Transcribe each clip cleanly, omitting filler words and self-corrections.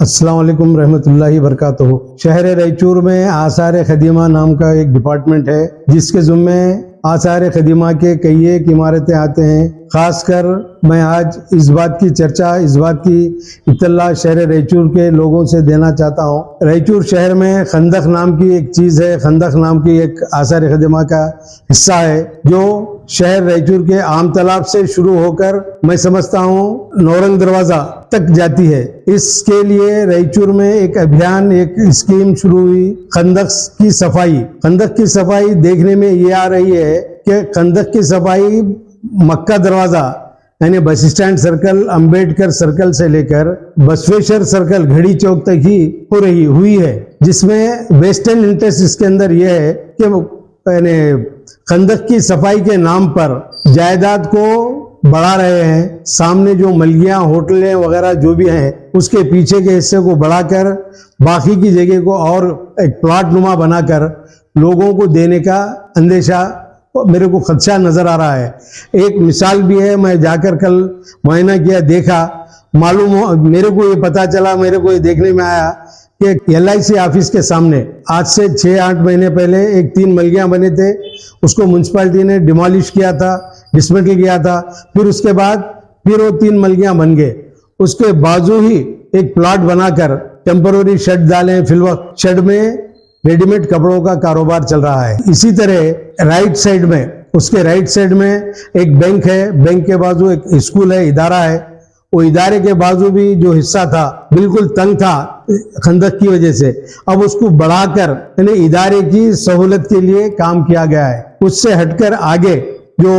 अस्सलाम वालेकुम रहमतुल्लाहि बरकातुहू। शहर रायचूर में आसार खदीमा नाम का एक डिपार्टमेंट है जिसके ज़िम्मे आसार खदीमा के कई एक इमारतें आते हैं। खासकर मैं आज इस बात की चर्चा, इस बात की इत्तला शहर रायचूर के लोगों से देना चाहता हूँ। रायचूर शहर में खंदक नाम की एक चीज़ है, खंदक नाम की एक आसार खदीमा का हिस्सा है जो शहर रायचूर के आम तालाब से शुरू होकर मैं समझता हूँ नौरंग दरवाजा तक जाती है। इसके लिए रायचूर में एक अभियान, एक स्कीम शुरू हुई, खंदक की सफाई। खंदक की सफाई देखने में ये आ रही है कि खंदक की सफाई मक्का दरवाजा यानी bus stand circle, Ambedkar circle से लेकर बसवेश्वर सर्कल, घड़ी चौक तक ही हुई है, जिसमें वेस्टर्न इंटरेस्ट इसके अंदर यह है कि खंदक की सफाई के नाम पर जायदाद को बढ़ा रहे हैं। सामने जो मलियां, होटलें वगैरह जो भी हैं उसके पीछे के हिस्से को बढ़ाकर बाकी की जगह को और एक प्लॉट नुमा बनाकर लोगों को देने का अंदेशा मेरे को खदशा नजर आ रहा है। एक मिसाल भी है, मैं जाकर कल मुआयना किया, देखा, मालूम हो, मेरे को ये पता चला, मेरे को ये देखने में आया कि LIC ऑफिस के सामने आज से 6-8 महीने पहले एक 3 मलियां बने थे, उसको म्यूनसिपालिटी ने डिमोलिश किया था, डिसमेंटल किया था। फिर उसके बाद फिर वो 3 मलियां बन गए। उसके बाजू ही एक प्लॉट बनाकर टेम्पररी शेड डाले, फिलवक्त शेड में रेडीमेड कपड़ों का कारोबार चल रहा है। इसी तरह राइट साइड में, उसके राइट साइड में एक बैंक है, बैंक के बाजू एक स्कूल है, इदारा है। वो इदारे के बाजू भी जो हिस्सा था बिल्कुल तंग था खंदक की वजह से, अब उसको बढ़ाकर यानी इदारे की सहूलत के लिए काम किया गया है। उससे हटकर आगे जो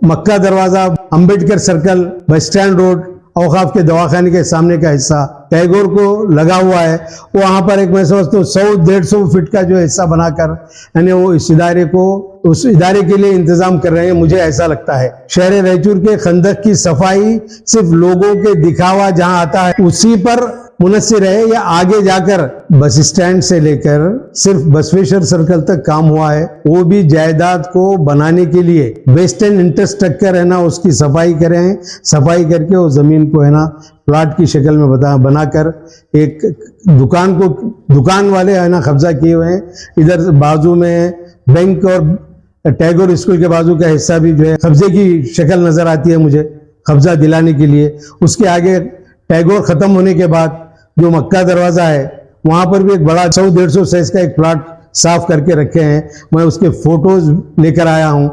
Makka Darwaza, Ambedkar circle, bus stand road, औकाफ के दवाखाने के सामने का हिस्सा टैगोर को लगा हुआ है, वहां पर एक मैं समझता हूँ 100-150 फीट का जो हिस्सा बनाकर यानी वो इस इदारे को, उस इदारे के लिए इंतजाम कर रहे हैं। मुझे ऐसा लगता है शहर रायचूर के खंदक की सफाई सिर्फ लोगों के दिखावा जहां आता है उसी पर मुनस्सिर है, या आगे जाकर बस स्टैंड से लेकर सिर्फ बसवेश्वर सर्कल तक काम हुआ है, वो भी जायदाद को बनाने के लिए वेस्टर्न इंटरेस्ट टक्कर है ना, उसकी सफाई करें, सफाई करके उस जमीन को है ना प्लाट की शक्ल में बनाकर एक दुकान वाले है ना कब्जा किए हुए हैं। इधर बाजू में बैंक और टैगोर स्कूल के बाजू का हिस्सा भी जो है कब्जे की शक्ल नजर आती है मुझे, कब्जा दिलाने के लिए। उसके आगे टैगोर खत्म होने के बाद जो मक्का दरवाजा है वहां पर भी एक बड़ा 100-150 साइज का एक प्लॉट साफ करके रखे हैं। मैं उसके फोटोज लेकर आया हूं।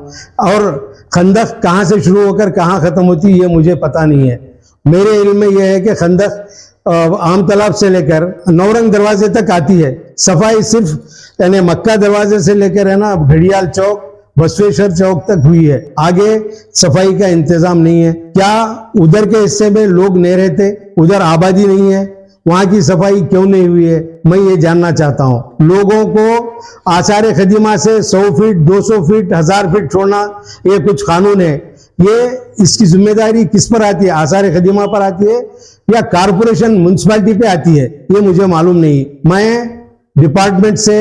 और खंदक कहां से शुरू होकर कहां खत्म होती है ये मुझे पता नहीं है। मेरे इल्म में यह है कि खंदक आम तालाब से लेकर नौरंग दरवाजे तक आती है। सफाई सिर्फ यानी मक्का दरवाजे से लेकर है ना घड़ियाल चौक, बसवेश्वर चौक तक हुई है, आगे सफाई का इंतजाम नहीं है। क्या उधर के हिस्से में लोग नहीं रहते, उधर आबादी नहीं है, वहां की सफाई क्यों नहीं हुई है, मैं ये जानना चाहता हूं। लोगों को आसार खदीमा से 100 फीट, 200 फीट, 1000 फीट छोड़ना ये कुछ कानून है। ये इसकी जिम्मेदारी किस पर आती है, आसार खदीमा पर आती है या कारपोरेशन म्यूनसिपालिटी पे आती है, ये मुझे मालूम नहीं। मैं डिपार्टमेंट से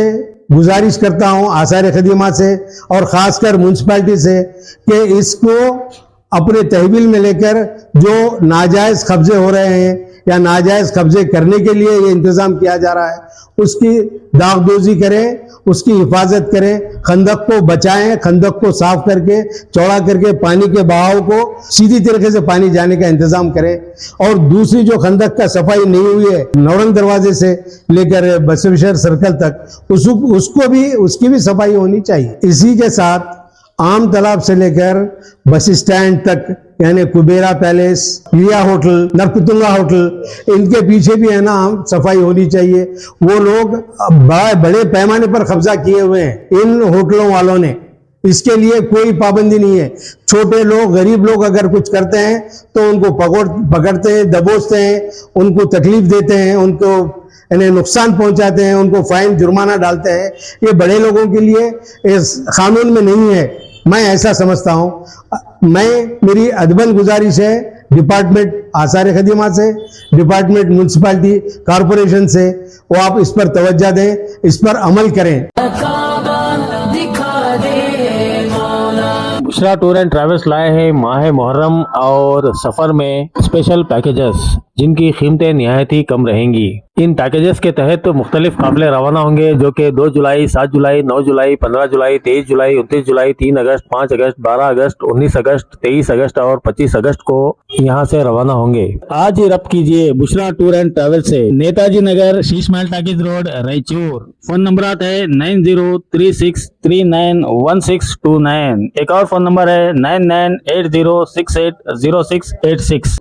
गुजारिश करता हूं, आसार खदीमा से और खासकर म्यूनसिपालिटी से, कि इसको अपने तहवील में लेकर जो नाजायज कब्जे हो रहे हैं या नाजायज कब्जे करने के लिए ये इंतजाम किया जा रहा है उसकी दागदोजी करें, उसकी हिफाजत करें, खंदक को बचाएं, खंदक को साफ करके चौड़ा करके पानी के बहाव को सीधी तरीके से पानी जाने का इंतजाम करें। और दूसरी जो खंदक का सफाई नहीं हुई है नौरंग दरवाजे से लेकर बसवेश्वर सर्कल तक, उसकी भी सफाई होनी चाहिए। इसी के साथ आम तालाब से लेकर बस स्टैंड तक यानी कुबेरा पैलेस, लिया होटल, नरकुतुंगा होटल, इनके पीछे भी है ना सफाई होनी चाहिए। वो लोग बड़े पैमाने पर कब्जा किए हुए हैं इन होटलों वालों ने, इसके लिए कोई पाबंदी नहीं है। छोटे लोग, गरीब लोग अगर कुछ करते हैं तो उनको पकड़ते हैं, दबोचते हैं, उनको तकलीफ देते हैं, उनको यानी नुकसान पहुंचाते हैं, उनको फाइन जुर्माना डालते हैं। ये बड़े लोगों के लिए इस कानून में नहीं है, मैं ऐसा समझता हूं। मेरी अदबन गुजारिश है डिपार्टमेंट आसार खदीमा से, डिपार्टमेंट म्यूनसिपालिटी कारपोरेशन से, वो आप इस पर तवज्जो दें, इस पर अमल करें। बुशरा टूर एंड ट्रैवल्स लाए हैं माह मुहर्रम और सफ़र में स्पेशल पैकेजेस जिनकी कीमतें निहायत ही कम रहेंगी। इन पैकेजेस के तहत मुख्तलिफ काफिले रवाना होंगे जो कि 2 जुलाई, 7 जुलाई, 9 जुलाई, 15 जुलाई, 23 जुलाई, 29 जुलाई, 3 अगस्त, 5 अगस्त, 12 अगस्त, 19 अगस्त, 23 अगस्त और 25 अगस्त को यहाँ से रवाना होंगे। आज ही रब्त कीजिए बुशरा टूर एंड ट्रैवल से, नेताजी नगर, Sheesh Mahal talkies road, Raichur. Phone number है 9036391629। एक और फोन नंबर है 9980680686।